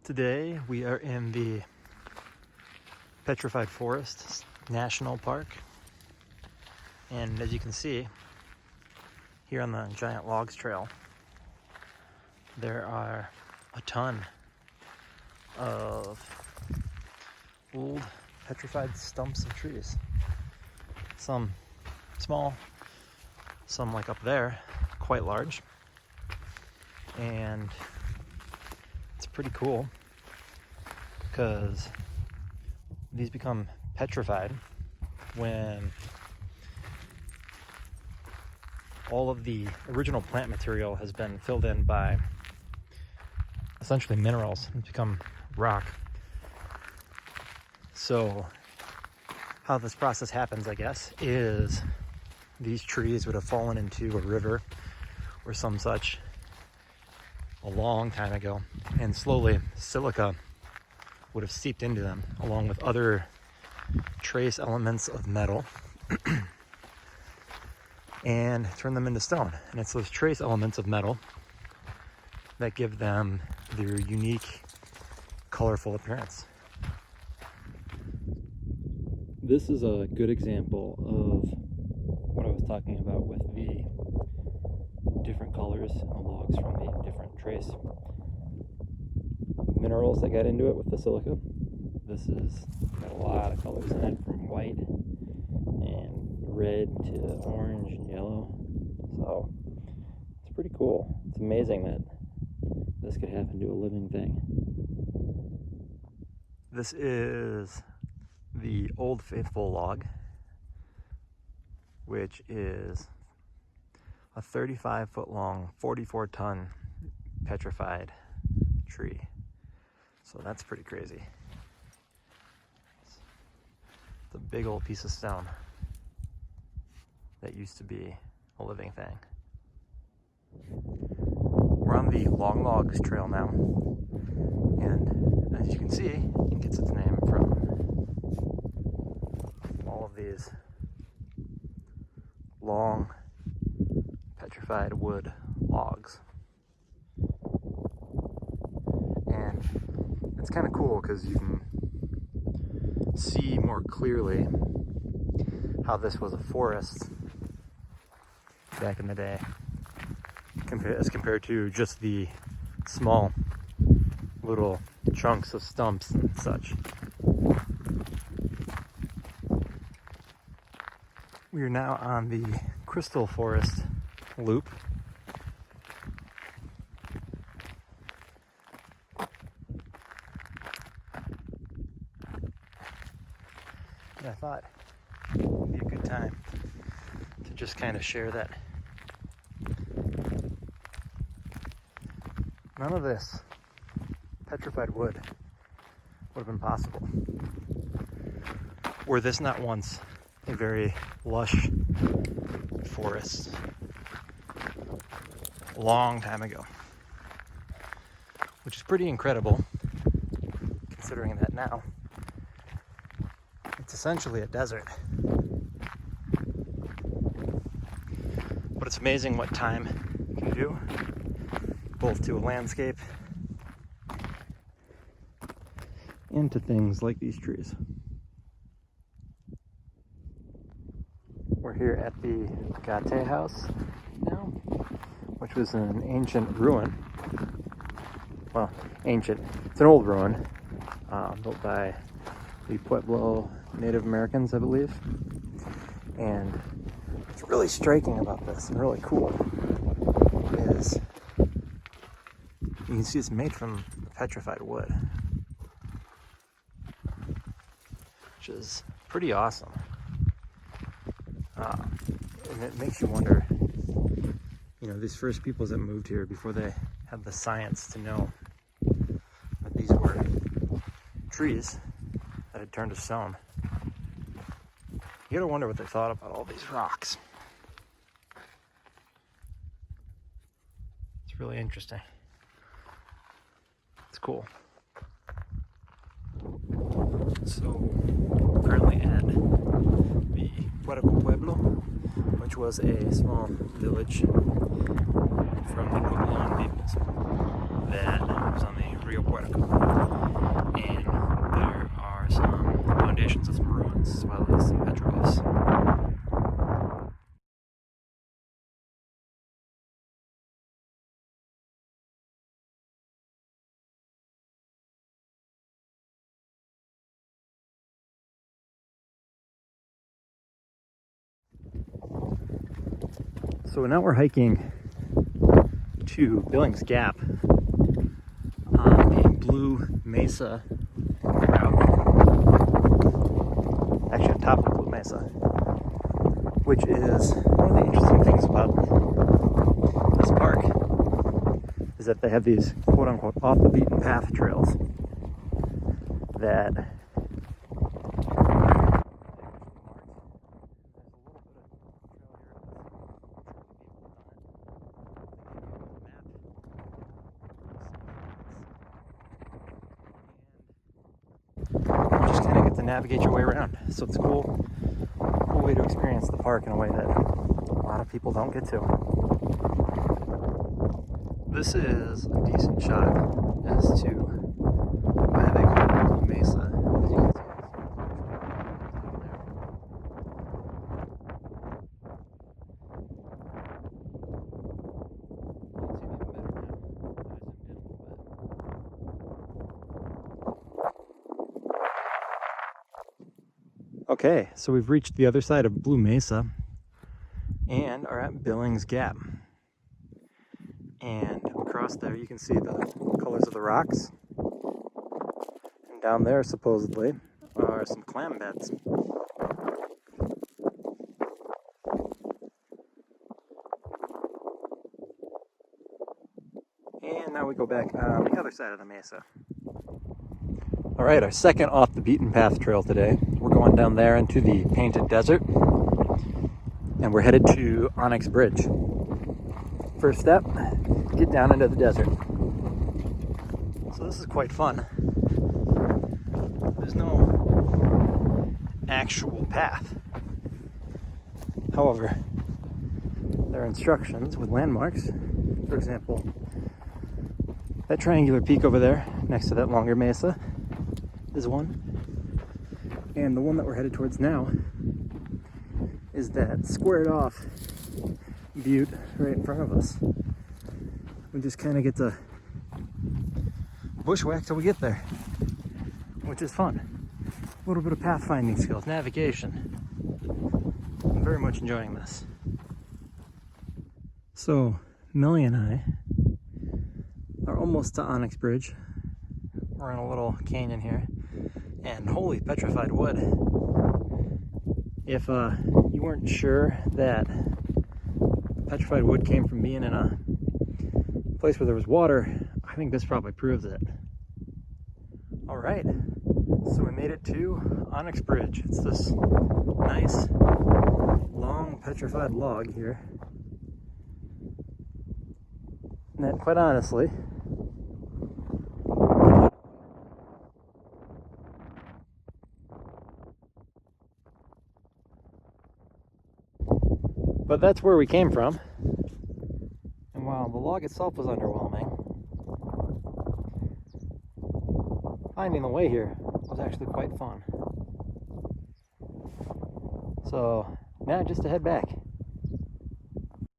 Today we are in the Petrified Forest National Park, and as you can see here on the giant logs trail, there are a ton of old petrified stumps of trees. Some small, some like up there, quite large, and it's pretty cool because these become petrified when all of the original plant material has been filled in by essentially minerals and become rock. So how this process happens, I guess, is these trees would have fallen into a river or some such a long time ago, and slowly silica would have seeped into them along with other trace elements of metal and turned them into stone. And it's those trace elements of metal that give them their unique, colorful appearance. This is a good example of what I was talking about with the different colors in the logs from the different trace minerals that got into it with the silica. This has got a lot of colors in it, from white and red to orange and yellow. So it's pretty cool. It's amazing that this could happen to a living thing. This is the Old Faithful log, which is a 35-foot long, 44-ton petrified tree. So that's pretty crazy. It's a big old piece of stone that used to be a living thing. We're on the Long Logs Trail now, and as you can see, it gets its name from all of these long petrified wood logs. And it's kind of cool because you can see more clearly how this was a forest back in the day as compared to just the small little chunks of stumps and such. We are now on the Crystal Forest loop. And I thought it would be a good time to just kind of share that none of this petrified wood would have been possible were this not once a very lush forest a long time ago, which is pretty incredible considering that now it's essentially a desert. But it's amazing what time can do, both to a landscape and to things like these trees. We're here at the Gate house now, which was an ancient ruin. Well, ancient. It's an old ruin, built by the Puebloan Native Americans, I believe. And what's really striking about this and really cool is you can see it's made from petrified wood, which is pretty awesome. And it makes you wonder, these first peoples that moved here before they had the science to know that these were trees that had turned to stone. You gotta wonder what they thought about all these rocks. It's really interesting. It's cool. So, we're currently at the Pueblo, which was a small village from the Puebloan peoples that was on the Rio Puerto. So now we're hiking to Billings Gap on the Blue Mesa route. Actually on top of Blue Mesa, which is one of the interesting things about this park, is that they have these quote-unquote off the beaten path trails that you just kind of get to navigate your way around. So it's a cool way to experience the park in a way that a lot of people don't get to. This is a decent shot as to why they call it Blue Mesa. As you can see, okay, so we've reached the other side of Blue Mesa and are at Billings Gap. And across there you can see the colors of the rocks. And down there supposedly are some clam beds. And now we go back on the other side of the mesa. All right, our second off the beaten path trail today. We're going down there into the Painted Desert, and we're headed to Onyx Bridge. First step, get down into the desert. So this is quite fun. There's no actual path. However, there are instructions with landmarks. For example, that triangular peak over there next to that longer mesa is one. And the one that we're headed towards now is that squared off butte right in front of us. We just kind of get to bushwhack till we get there, which is fun. A little bit of pathfinding skills, navigation. I'm very much enjoying this. So Millie and I are almost to Onyx Bridge. We're in a little canyon here, and holy petrified wood. If you weren't sure that petrified wood came from being in a place where there was water, I think this probably proves it. All right, so we made it to Onyx Bridge. It's this nice, long petrified log here. And that, quite honestly, but that's where we came from. And while the log itself was underwhelming, finding the way here was actually quite fun. So now just to head back.